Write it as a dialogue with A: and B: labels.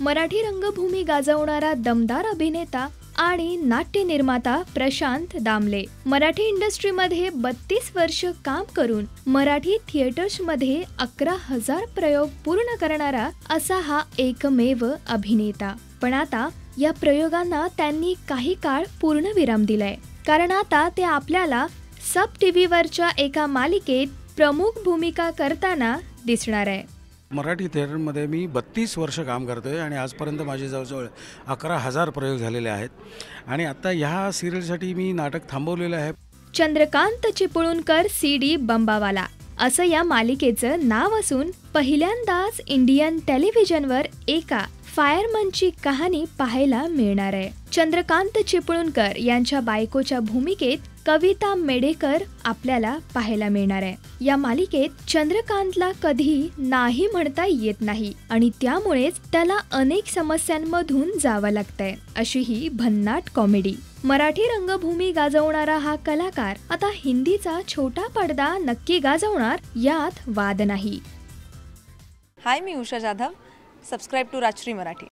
A: मराठी रंगभूमी गाजवणारा दमदार अभिनेता आणि नाट्य निर्माता प्रशांत दामले मराठी इंडस्ट्रीमध्ये 32 वर्ष काम करून मराठी थिएटर्समध्ये 11,000 प्रयोग पूर्ण करणारा असा हा एकमेव अभिनेता। पण आता या प्रयोगांना त्यांनी काही काळ पूर्णविराम दिलाय, कारण आता ते आपल्याला सब टीव्हीवरच्या एका मालिकेत प्रमुख भूमिका करताना दिसणार आहे।
B: मराठी थिएटरमध्ये मी 32 वर्ष काम करतोय आणि आजपर्यंत माझे जवळजवळ 11,000 प्रयोग झालेले आहेत आणि आता ह्या सिरियलसाठी मी नाटक थांबवलेलं आहे।
A: चंद्रकांत चिपळूणकर CD बंबावाला असं या मालिकेचं नाव असून पहिल्यांदाच इंडियन टेलिव्हिजनवर एका फायरमनची कहाणी पाहायला मिळणार आहे। चंद्रकांत चिपळूणकर यांच्या बायकोच्या भूमिकेत कविता मेडेकर आपल्याला पाहायला मिळणार आहे। या मालिकेत चंद्रकांतला कधी नाही म्हणता येत नाही आणि त्यामुळेच त्याला अनेक समस्यांमधून जावं लागतंय, अशी ही भन्नाट कॉमेडी। मराठी रंगभूमी गाजवणारा हा कलाकार आता हिंदीचा छोटा पडदा नक्की गाजवणार यात वाद नाही।
C: हाय, मी उषा जाधव। Subscribe to Rajshri Marathi.